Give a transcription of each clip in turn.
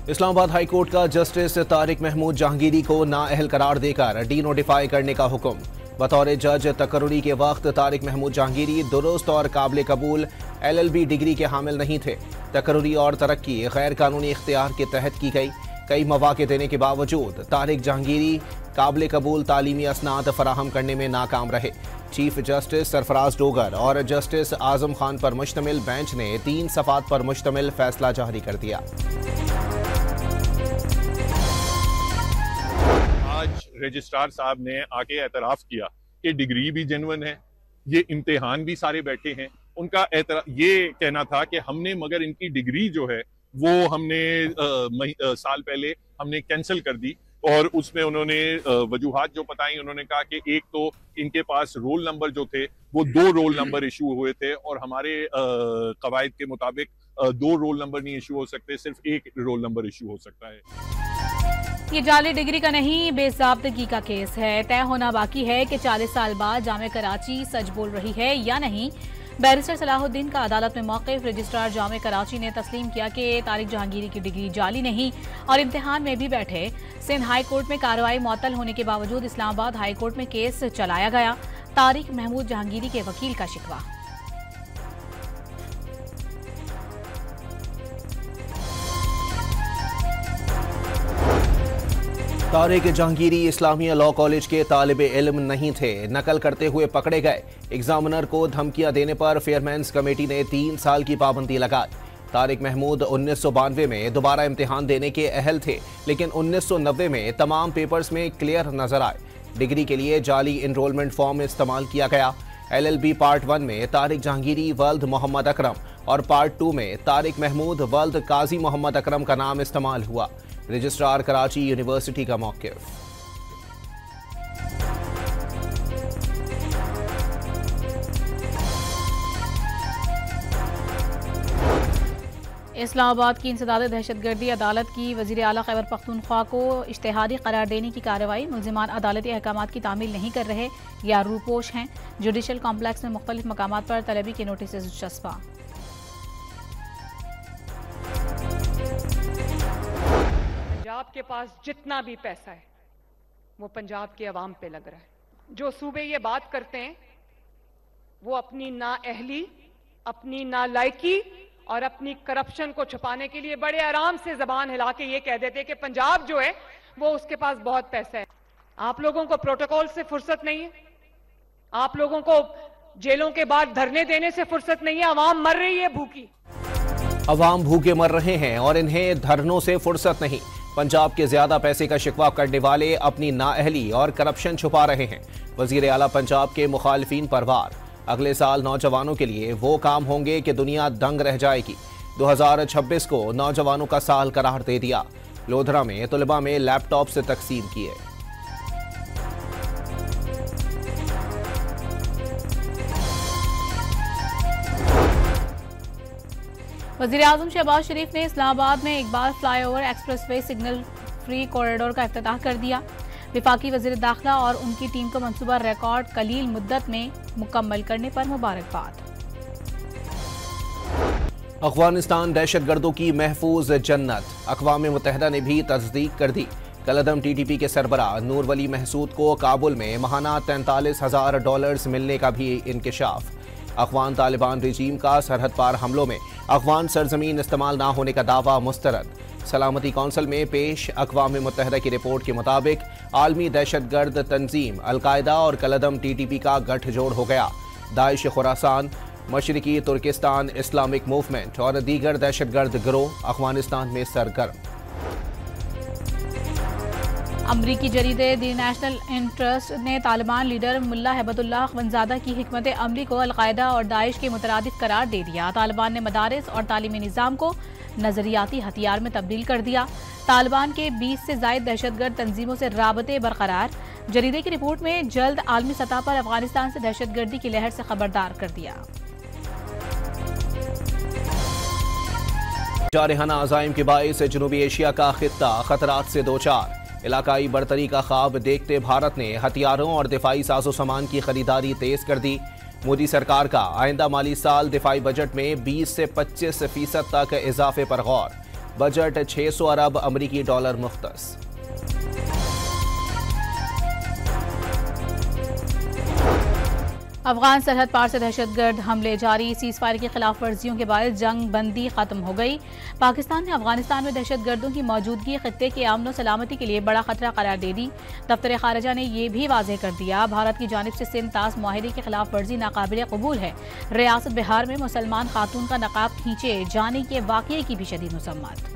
Islamabad high court का justice Tariq Mahmood Jahangiri को नाअहल करार देकर डी नोटिफाई करने का हुक्म। बतौर जज तकर्री के वक्त तारिक महमूद जहांगीरी दुरुस्त और काबिल कबूल LLB डिग्री के हामिल नहीं थे। तकर्री और तरक्की गैर कानूनी इख्तियार के तहत की गई। कई मौके देने के बावजूद तारिक जहांगीरी काबिल कबूल तालीमी असनाद फराहम करने में नाकाम रहे। चीफ जस्टिस सरफराज डोगर और जस्टिस आजम खान पर मुश्तमिल बेंच ने 3 सफ़ात पर मुश्तमिल फैसला जारी कर दिया। आज रजिस्ट्रार साहब ने आके एतराफ़ किया कि डिग्री भी जेन्युइन है, ये इम्तिहान भी सारे बैठे हैं। उनका ये कहना था कि हमने मगर इनकी डिग्री जो है वो हमने साल पहले हमने कैंसिल कर दी, और उसमें उन्होंने वजूहात जो बताई, उन्होंने कहा कि एक तो इनके पास रोल नंबर जो थे वो 2 रोल नंबर इशू हुए थे, और हमारे कवायद के मुताबिक 2 रोल नंबर नहीं इशू हो सकते, सिर्फ 1 रोल नंबर इशू हो सकता है। ये जाली डिग्री का नहीं, बेज़ाब्तगी का केस है। तय होना बाकी है कि 40 साल बाद जामे कराची सच बोल रही है या नहीं। बैरिस्टर सलाहुद्दीन का अदालत में मौक़िफ़। रजिस्ट्रार जामे कराची ने तस्लीम किया कि तारिक जहांगीरी की डिग्री जाली नहीं और इम्तिहान में भी बैठे। सिंध हाई कोर्ट में कार्रवाई मुअत्तल होने के बावजूद इस्लामाबाद हाई कोर्ट में केस चलाया गया। तारिक महमूद जहांगीरी के वकील का शिकवा। तारिक जहांगीरी इस्लामिया लॉ कॉलेज के तालिबे इल्म नहीं थे, नकल करते हुए पकड़े गए। एग्जामिनर को धमकियां देने पर फेयरमैन्स कमेटी ने 3 साल की पाबंदी लगाई। तारिक महमूद 1992 में दोबारा इम्तिहान देने के अहल थे, लेकिन 1990 में तमाम पेपर्स में क्लियर नजर आए। डिग्री के लिए जाली इनरोलमेंट फॉर्म इस्तेमाल किया गया। LLB पार्ट 1 में तारिक जहांगीरी वल्द मोहम्मद अकरम और पार्ट 2 में तारिक महमूद वल्द काजी मोहम्मद अकरम का नाम इस्तेमाल हुआ। रजिस्ट्रार कराची यूनिवर्सिटी का मौक़िफ़। इस्लामाबाद की इंसदाद दहशतगर्दी अदालत की वज़ीर आला खैबर पख्तूनख्वा को इश्तिहादी करार देने की कार्रवाई। मुल्ज़िमान अदालती अहकामात की तामील नहीं कर रहे या रूपोश हैं। जुडिशल कॉम्प्लेक्स में मुख्तलिफ मकामात पर तलबी के नोटिस चस्पा। पंजाब के पास जितना भी पैसा है वो पंजाब के अवाम पे लग रहा है। जो सूबे ये बात करते हैं वो अपनी नाअहली, अपनी नालायकी और अपनी करप्शन को छुपाने के लिए बड़े आराम से जबान हिला के ये कह देते कि पंजाब जो है वो उसके पास बहुत पैसा है। आप लोगों को प्रोटोकॉल से फुर्सत नहीं है, आप लोगों को जेलों के बाद धरने देने से फुर्सत नहीं है। अवाम मर रही है भूखी, अवाम भूखे मर रहे हैं और इन्हें धरनों से फुर्सत नहीं। पंजाब के ज्यादा पैसे का शिकवा करने वाले अपनी नाअहली और करप्शन छुपा रहे हैं। वजीर आला पंजाब के मुखालिफिन पर वार। अगले साल नौजवानों के लिए वो काम होंगे कि दुनिया दंग रह जाएगी। 2026 को नौजवानों का साल करार दे दिया। लोधरा में तुलबा में लैपटॉप से तकसीम किए। वज़ीर आज़म शहबाज शरीफ ने इस्लामाबाद में Iqbal flyover expressway signal free corridor का इफ्तिताह कर दिया। विफाकी वज़ीर दाखिला और उनकी टीम को मंसूबा रिकॉर्ड कलील मुद्दत में मुकम्मल करने पर मुबारकबाद। अफगानिस्तान दहशतगर्दों की महफूज जन्नत। अक़वाम मुत्तहिदा ने भी तस्दीक कर दी। कलदम TTP के सरबरा नूर वली महसूद को काबुल में महाना $43,000 मिलने का भी इंकशाफ। अफगान तालिबान रजीम का सरहद पार हमलों में अफगान सरजमीन इस्तेमाल ना होने का दावा मुस्तरद। सलामती कौंसिल में पेश अक़वाम मुत्तहिदा की रिपोर्ट के मुताबिक आलमी दहशतगर्द तंजीम अलकायदा और कलदम TTP का गठजोड़ हो गया। दाइश खुरासान, मशरिकी तुर्किस्तान इस्लामिक मूवमेंट और दीगर दहशतगर्द गिरोह अफगानिस्तान में सरगर्म। अमरीकी जरीदे द नेशनल इंटरेस्ट ने तालिबान लीडर मुल्ला हैबतुल्लाह अखवंजादा की हिकमत अमली को अलकायदा और दाइश के मुतरादिफ करार दे दिया। तालिबान ने मदारिस और तालीमी निज़ाम को नजरियाती हथियार में तब्दील कर दिया। तालिबान के 20 से ज़ायद दहशतगर्द तंजीमों से राबते बरकरार। जरीदे की रिपोर्ट में जल्द आलमी सतह पर अफगानिस्तान से दहशतगर्दी की लहर से खबरदार कर दिया। जारहाना अज़ाइम के बाइस जनूबी एशिया का खित्ता खतरात से दो चार। इलाकाई बरतरी का ख्वाब देखते भारत ने हथियारों और दिफाई साजो सामान की खरीदारी तेज कर दी। मोदी सरकार का आइंदा माली साल दिफाई बजट में 20 से 25% तक इजाफे पर गौर। बजट 600 अरब अमरीकी डॉलर मुख्तस। अफगान सरहद पार से दहशतगर्द हमले जारी, सीज फायर की खिलाफ वर्जियों के बाद जंग बंदी खत्म हो गई। पाकिस्तान ने अफगानिस्तान में दहशतगर्दों की मौजूदगी खित्ते की अमन और सलामती के लिए बड़ा खतरा करार दे दी। दफ्तर खारजा ने यह भी वाज़ेह कर दिया, भारत की जानिब से सिंध तास मुआहदे की खिलाफ वर्जी नाकाबिल कबूल है। रियासत बिहार में मुसलमान खातून का नकाब खींचे जाने के वाक़ये की भी शदीद मसम्मत।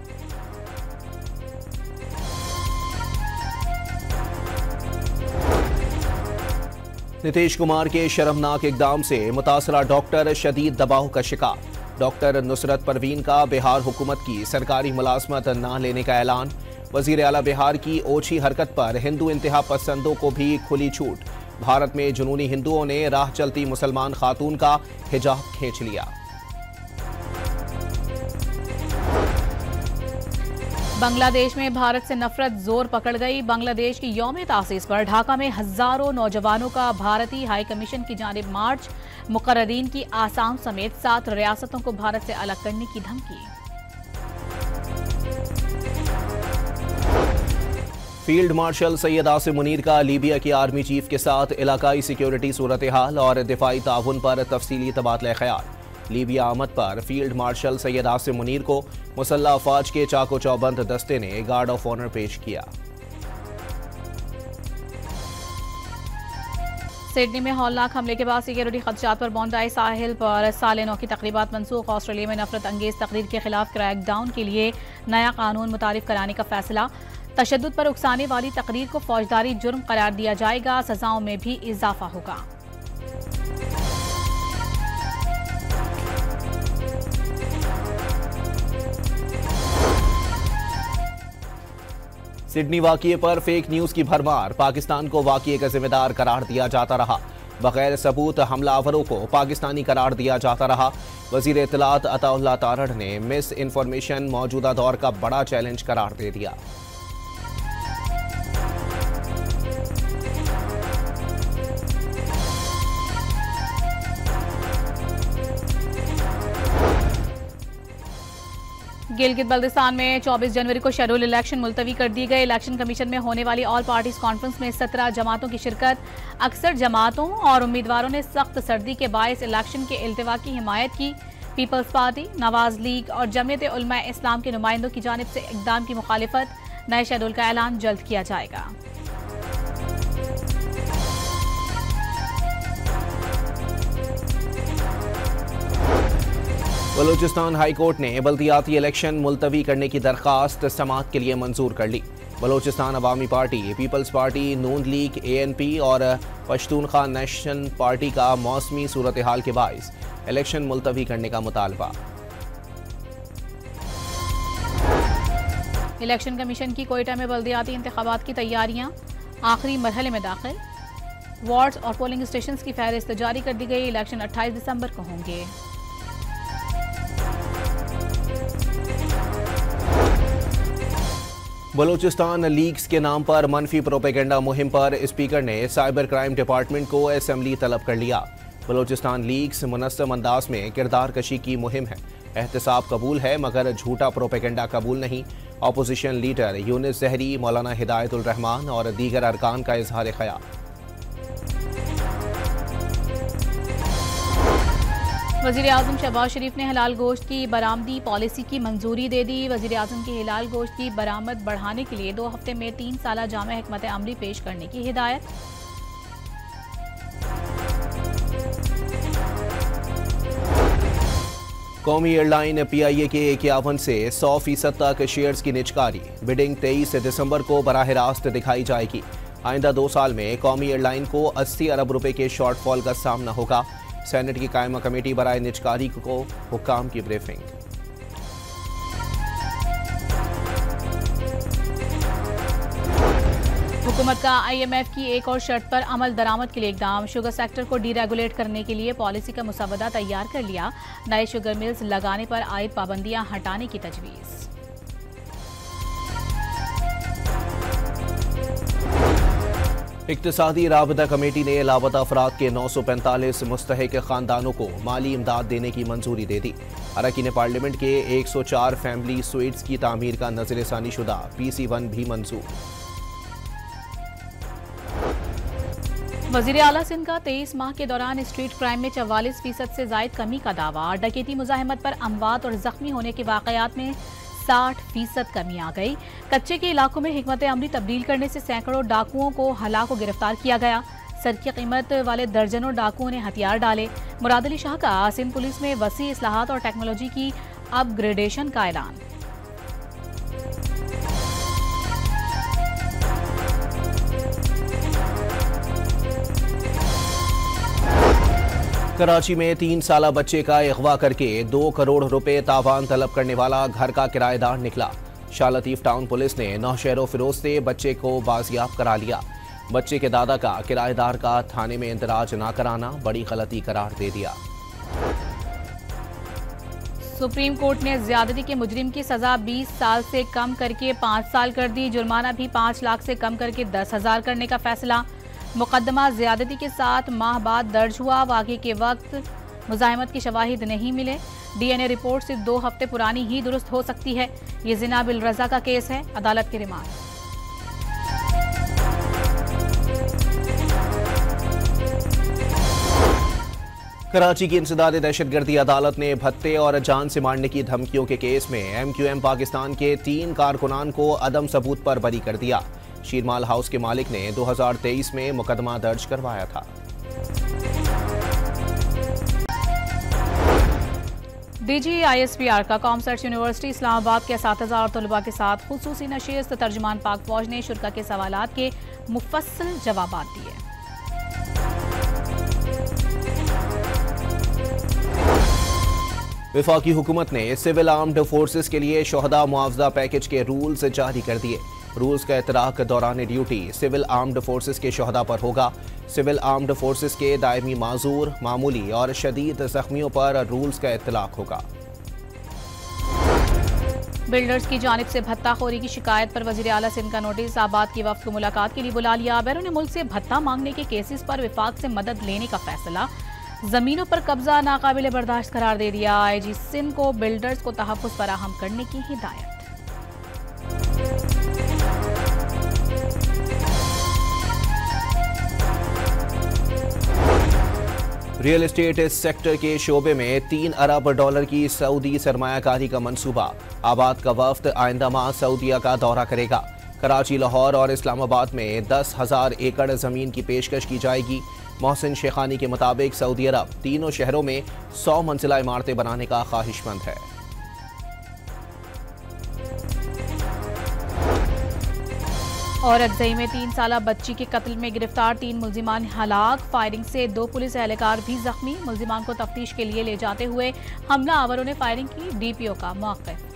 नीतीश कुमार के शर्मनाक इकदाम से मुतासरा डॉक्टर शदीद दबाव का शिकार। डॉक्टर नुसरत परवीन का बिहार हुकूमत की सरकारी मुलाजमत न लेने का ऐलान। वजीर आला बिहार की ओछी हरकत पर हिंदू इंतहा पसंदों को भी खुली छूट। भारत में जुनूनी हिंदुओं ने राह चलती मुसलमान खातून का हिजाब खींच लिया। बांग्लादेश में भारत से नफरत जोर पकड़ गई। बांग्लादेश की यौम तासीस पर ढाका में हजारों नौजवानों का भारतीय हाई कमीशन की जानिब मार्च। मुकर्ररीन की आसाम समेत 7 रियासतों को भारत से अलग करने की धमकी। फील्ड मार्शल सैयद आसिम मुनीर का लीबिया की आर्मी चीफ के साथ इलाकाई सिक्योरिटी सूरत हाल और दिफाई ताउन पर तफसीली तबादला ख्याल। लीबिया आमद पर फील्ड मार्शल सैयद आसिम मुनीर को मुसल्लह अफवाज के चाको चौबंद दस्ते ने गार्ड ऑफ ऑनर पेश किया। सिडनी में हौलनाक हमले के बाद सिक्योरिटी खदशात पर बोंडाई साहिल पर साल नौ की तकरीबात मनसूख। ऑस्ट्रेलिया में नफरत अंगेज तकरीर के खिलाफ क्रैकडाउन के लिए नया कानून मुतारिफ कराने का फैसला। तशद्दुद पर उकसाने वाली तकरीर को फौजदारी जुर्म करार दिया जाएगा। सजाओं में भी इजाफा होगा। सिडनी वाक़ये पर फेक न्यूज की भरमार। पाकिस्तान को वाक़ये का जिम्मेदार करार दिया जाता रहा। बगैर सबूत हमलावरों को पाकिस्तानी करार दिया जाता रहा। वज़ीर इत्तलात अताउल्लाह तारड़ ने मिस इन्फॉर्मेशन मौजूदा दौर का बड़ा चैलेंज करार दे दिया। गिलगित बल्दिस्तान में 24 जनवरी को शेड्यूल इलेक्शन मुलतवी कर दिए गए। इलेक्शन कमीशन में होने वाली ऑल पार्टीज कॉन्फ्रेंस में 17 जमातों की शिरकत। अक्सर जमातों और उम्मीदवारों ने सख्त सर्दी के बायस इलेक्शन के इल्तिवा की हिमायत की। पीपल्स पार्टी, नवाज लीग और जमीयत उलमा इस्लाम के नुमाइंदों की जानिब से इक़दाम की मुखालिफत। नए शेड्यूल का ऐलान जल्द किया जाएगा। बलूचिस्तान हाई कोर्ट ने बल्दियाती इलेक्शन मुलतवी करने की दरख्वास्त समाअत के लिए मंजूर कर ली। बलूचिस्तान अवामी पार्टी, पीपल्स पार्टी, नून लीग, ANP और पश्तूनख्वा नेशनल पार्टी का मौसमी सूरत हाल के बायस इलेक्शन मुलतवी करने का मुतालबा। इलेक्शन कमीशन की कोयटा में बल्दियाती इंतखाबात की तैयारियां आखिरी मरहले में दाखिल। वार्ड्स और पोलिंग स्टेशन की फहरिस्त जारी कर दी गई। इलेक्शन 28 दिसंबर को होंगे। बलूचिस्तान लीग्स के नाम पर मनफी प्रोपेगेंडा मुहिम पर स्पीकर ने साइबर क्राइम डिपार्टमेंट को असेंबली तलब कर लिया। बलूचिस्तान लीग्स मुनस्सम अंदाज में किरदार कशी की मुहिम है। एहतसाब कबूल है मगर झूठा प्रोपेगेंडा कबूल नहीं। अपोजिशन लीडर यूनिस जहरी, मौलाना हिदायतुल रहमान और दीगर अरकान का इजहार ख्याल। वज़ीर आज़म शहबाज शरीफ ने हलाल गोश्त की बरामदी पॉलिसी की मंजूरी दे दी। वज़ीर आज़म की हलाल गोश्त की बरामद बढ़ाने के लिए 2 हफ्ते में 3 साला जामे हिकमत अमली पेश करने की हिदायत। कौमी एयरलाइन PIA के 51 से 100% तक शेयर्स की निजकारी। बिडिंग 23 दिसंबर को बराह रास्त दिखाई जाएगी। आइंदा 2 साल में कौमी एयरलाइन को 80 अरब रुपए के शॉर्टफॉल का सामना होगा। सेनेट की कायमा कमेटी बराए निजकारी को हुक्काम की ब्रीफिंग। हुकूमत का IMF की एक और शर्त पर अमल दरामद के लिए इकदाम। शुगर सेक्टर को डीरेगुलेट करने के लिए पॉलिसी का मुसवदा तैयार कर लिया। नए शुगर मिल्स लगाने पर आयद पाबंदियां हटाने की तजवीज़। इक्तिसादी राबता कमेटी ने लापता अफराद के 945 मुस्तहिक खानदानों को माली इमदाद देने की मंजूरी दे दी। अरकान पार्लियामेंट के 104 फैमिली स्वीट्स की तामीर का नजरसानी शुदा PC1 भी मंजूर। वजीर आला सिंध का 23 माह के दौरान स्ट्रीट क्राइम में 44% से जायद कमी का दावा। डकैती मुजाहिमत पर अमवात और जख्मी होने के वाकयात में 60% कमी आ गई। कच्चे के इलाकों में हिकमत अमली तब्दील करने से सैकड़ों डाकुओं को हलाक व गिरफ्तार किया गया। सर की कीमत वाले दर्जनों डाकुओं ने हथियार डाले। मुराद अली शाह का सिंध पुलिस में वसी इस्लाहात और टेक्नोलॉजी की अपग्रेडेशन का ऐलान। कराची में 3 साला बच्चे का अगवा करके 2 करोड़ रुपए तावान तलब करने वाला घर का किराएदार निकला। शाह लतीफ टाउन पुलिस ने नौशहर फिरोज से बच्चे को बाजियाब करा लिया। बच्चे के दादा का किराएदार का थाने में इंदराज न कराना बड़ी गलती करार दे दिया। सुप्रीम कोर्ट ने ज्यादती के मुजरिम की सजा 20 साल से कम करके 5 साल कर दी। जुर्माना भी 5 लाख से कम करके 10,000 करने का फैसला। मुकदमा ज्यादती के 7 माह बाद दर्ज हुआ। वाक़े के वक्त मुजाहिमत की शवाहिद नहीं मिले। DNA रिपोर्ट सिर्फ 2 हफ्ते पुरानी ही दुरुस्त हो सकती है। ये जिना बिल रजा का केस है। अदालत की रिमांड। कराची की इंसदादी दहशतगर्दी अदालत ने भत्ते और जान से मारने की धमकियों के केस में MQM पाकिस्तान के 3 कारकुनान को अदम सबूत पर बरी कर दिया। शीरमाल हाउस के मालिक ने 2023 में मुकदमा दर्ज करवाया था। DG ISPR का कॉमसर्च यूनिवर्सिटी इस्लामाबाद के असातिज़ा और तलबा के साथ खुसूसी नशिस्त। तर्जुमान पाक फौज ने शुरा के सवालात के मुफस्सल जवाब दिए। वफाकी हुकूमत ने सिविल आर्म्ड फोर्सेस के लिए शोहदा मुआवजा पैकेज के रूल्स जारी कर दिए। रूल्स का इतराक दौरान ड्यूटी सिविल आर्म्ड फोर्सेस के शोहदा पर होगा। सिविल आर्म्ड फोर्सेस के दायमी माजूर, मामूली और शदीद जख्मियों पर रूल्स का इतलाक होगा। बिल्डर्स की जानिब से भत्ताखोरी की शिकायत पर वजीर आला सिंध का नोटिस। आबाद की वफ्द को मुलाकात के लिए बुला लिया। बैरून मुल्क से भत्ता मांगने के केसेस पर विफाक से मदद लेने का फैसला। जमीनों पर कब्जा नाकाबिले बर्दाश्त करार दे दिया। IG सिंध को बिल्डर्स को तहफ़्फ़ुज़ फराहम करने की हिदायत। रियल एस्टेट सेक्टर के शोबे में 3 अरब डॉलर की सऊदी सरमायाकारी का मंसूबा। आबाद का वफ्द आइंदा माह सऊदीया का दौरा करेगा। कराची, लाहौर और इस्लामाबाद में 10,000 एकड़ जमीन की पेशकश की जाएगी। मोहसिन शेखानी के मुताबिक सऊदी अरब तीनों शहरों में 100 मंजिला इमारतें बनाने का ख्वाहिशमंद है। और अगजई में 3 साला बच्ची के कत्ल में गिरफ्तार 3 मुल्जिमान हलाक। फायरिंग से 2 पुलिस एहलकार भी जख्मी। मुल्जिमान को तफ्तीश के लिए ले जाते हुए हमला आवरों ने फायरिंग की। DPO का मौक़िफ़।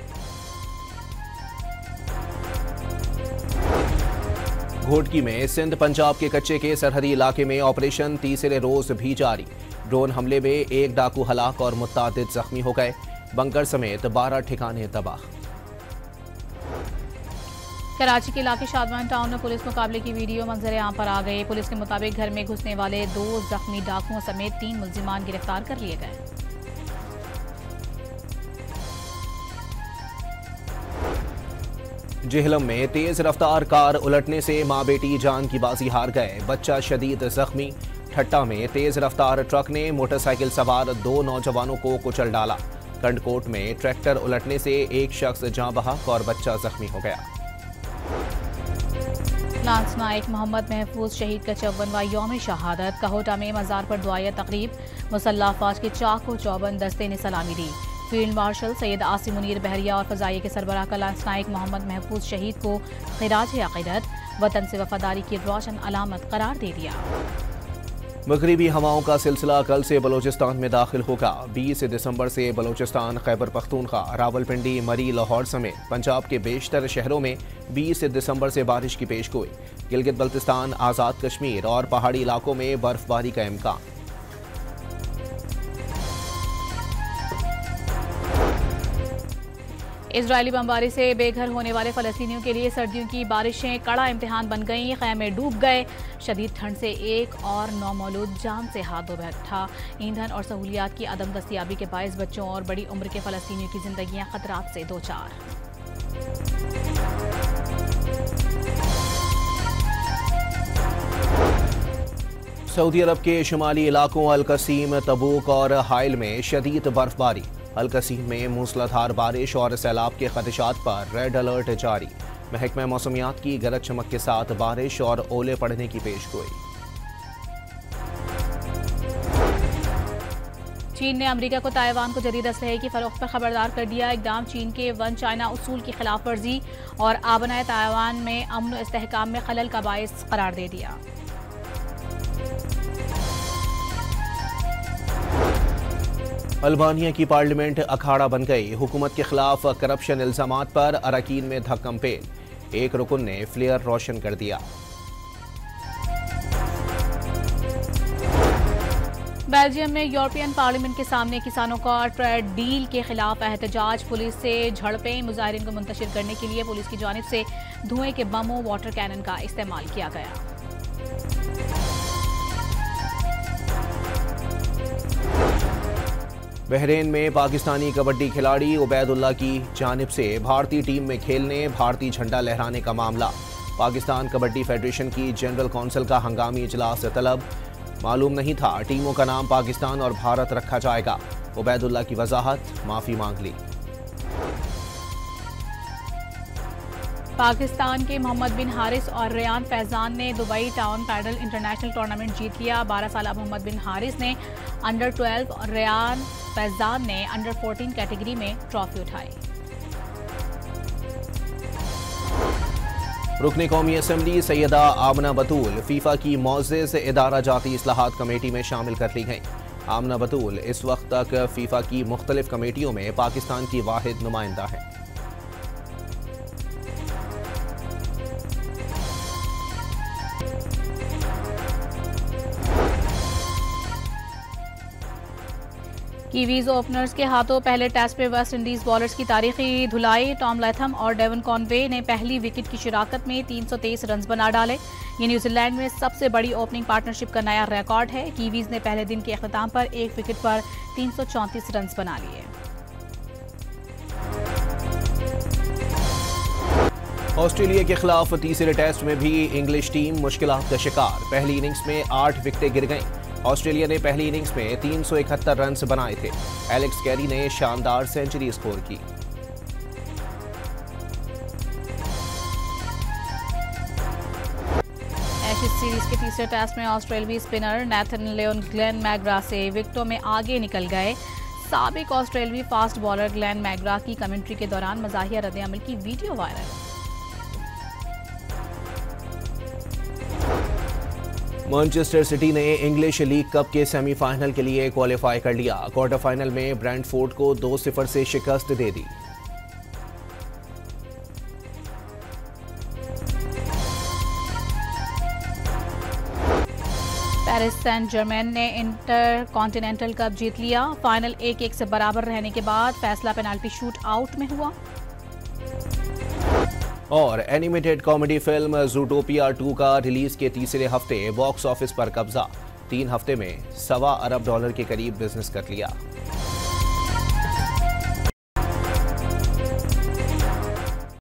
घोटकी में सिंध पंजाब के कच्चे के सरहदी इलाके में ऑपरेशन तीसरे रोज भी जारी। ड्रोन हमले में 1 डाकू हलाक और मुत्तादिद जख्मी हो गए। बंकर समेत 12 ठिकाने तबाह। कराची के इलाके शादवान टाउन में पुलिस मुकाबले की वीडियो मंजर आम पर आ गए। पुलिस के मुताबिक घर में घुसने वाले 2 जख्मी डाकुओं समेत 3 मुल्जिमान गिरफ्तार कर लिए गए। जेहलम में तेज रफ्तार कार उलटने से मां बेटी जान की बाजी हार गए। बच्चा शदीद जख्मी। ठट्टा में तेज रफ्तार ट्रक ने मोटरसाइकिल सवार 2 नौजवानों को कुचल डाला। कंडकोट में ट्रैक्टर उलटने से 1 शख्स जाँ बहक और बच्चा जख्मी हो गया। लांस नायक मोहम्मद महफूज शहीद का 54वां यौम शहादत। कहोटा में मज़ार पर दुआया तकरीब। मुसल्लह अफवाज के चाको चौबंद दस्ते ने सलामी दी। फील्ड मार्शल सैयद आसिम मुनीर बहरिया और फ़ज़ाइया के सरबराह का लांस नायक मोहम्मद महफूज शहीद को खिराज अक़ीदत वतन से वफादारी की रोशन अलामत करार दे दिया। मगरिबी हवाओं का सिलसिला कल से बलोचिस्तान में दाखिल होगा। 20 दिसंबर से बलोचिस्तान, खैबर पख्तूनख्वा, रावलपिंडी, मरी, लाहौर समेत पंजाब के बेशतर शहरों में 20 दिसंबर से बारिश की पेशगोई। गिलगित बल्तिस्तान, आज़ाद कश्मीर और पहाड़ी इलाकों में बर्फबारी का इम्कान। इजरायली बमबारी से बेघर होने वाले फलस्तीनियों के लिए सर्दियों की बारिशें कड़ा इम्तिहान बन गईं। खैमे डूब गए। शदीद ठंड से एक और नौमौलूद जान से हाथ धो बैठा। ईंधन और सहूलियात की अदम दस्तियाबी के बायस बच्चों और बड़ी उम्र के फलस्तीनियों की जिंदगियां खतरात से दो चार। सऊदी अरब के शुमाली इलाकों अल कसीम, तबूक और हाइल में शदीद बर्फबारी। अल कसीम में मूसलाधार बारिश और सैलाब के खदशात पर रेड अलर्ट जारी। महकमा मौसमियात की गरज चमक के साथ बारिश और ओले पड़ने की पेशगोई। चीन ने अमेरिका को ताइवान को जदीद असलहे की फरोख्त पर खबरदार कर दिया। इकदाम चीन के वन चाइना उसूल की खिलाफ वर्जी और आबनाए ताइवान में अमन और इस्तेहकाम में खलल का बायस करार दे दिया। अल्बानिया की पार्लियामेंट अखाड़ा बन गई। हुकूमत के खिलाफ करप्शन इल्जामात पर अरकान में धक्कम पेल। एक रुकन ने फ्लेयर रोशन कर दिया। बेल्जियम में यूरोपियन पार्लियामेंट के सामने किसानों का ट्रेड डील के खिलाफ एहतजाज। पुलिस से झड़पें। मुजाहिरीन को मुंतशिर करने के लिए पुलिस की जानिब से धुएं के बमों, वाटर कैनन का इस्तेमाल किया गया। बहरीन में पाकिस्तानी कबड्डी खिलाड़ी उबैदुल्ला की जानिब से भारतीय टीम में खेलने, भारतीय झंडा लहराने का मामला। पाकिस्तान कबड्डी फेडरेशन की जनरल कौंसिल का हंगामी इजलास तलब। मालूम नहीं था टीमों का नाम पाकिस्तान और भारत रखा जाएगा। उबैदुल्ला की वजाहत, माफी मांग ली। पाकिस्तान के मोहम्मद बिन हारिस और रेयान फैजान ने Dubai Town Padel International Tournament जीत लिया। 12 साल मोहम्मद बिन हारिस ने अंडर 12 और रेयान फैजान ने अंडर 14 कैटेगरी में ट्रॉफी उठाई। रुकने कौमी असम्बली सैयदा आमना बतूल फीफा की मोअज़्ज़िज़ इदारा जाती इस्लाहात कमेटी में शामिल कर ली गईं। आमना बतूल इस वक्त तक फीफा की मुख्तलिफ कमेटियों में पाकिस्तान की वाहिद नुमाइंदा है। कीवीज ओपनर्स के हाथों पहले टेस्ट में वेस्ट इंडीज बॉलर्स की तारीखी धुलाई। टॉम लैथम और डेवन कॉनवे ने पहली विकेट की शिराकत में 323 रन बना डाले। ये न्यूजीलैंड में सबसे बड़ी ओपनिंग पार्टनरशिप का नया रिकॉर्ड है। कीवीज ने पहले दिन के अख्ताम पर एक विकेट पर 334 रन बना लिए। ऑस्ट्रेलिया के खिलाफ तीसरे टेस्ट में भी इंग्लिश टीम मुश्किलात का शिकार। पहली इनिंग्स में 8 विकेटें गिर गईं। ऑस्ट्रेलिया ने पहली इनिंग्स में 371 रन बनाए थे। एलेक्स कैरी ने शानदार सेंचुरी स्कोर की। एशेज सीरीज के तीसरे टेस्ट में ऑस्ट्रेलियाई spinner Nathan Lyon Glenn McGrath से विकेटों में आगे निकल गए। साबिक ऑस्ट्रेलियाई फास्ट बॉलर ग्लेन मैग्रा की कमेंट्री के दौरान मज़ाहिया रद्द-ए-अमल की वीडियो वायरल। मैनचेस्टर सिटी ने इंग्लिश लीग कप के सेमीफाइनल के लिए क्वालिफाई कर लिया। क्वार्टर फाइनल में ब्रेंटफोर्ड को 2-0 से शिकस्त दे दी। पेरिस सेंट जर्मेन ने इंटर कॉन्टिनेंटल कप जीत लिया। फाइनल 1-1 से बराबर रहने के बाद फैसला पेनाल्टी शूट आउट में हुआ। और एनिमेटेड कॉमेडी फिल्म ज़ूटोपिया 2 का रिलीज के तीसरे हफ्ते बॉक्स ऑफिस पर कब्जा। 3 हफ्ते में $1.25 अरब के करीब बिजनेस कर लिया।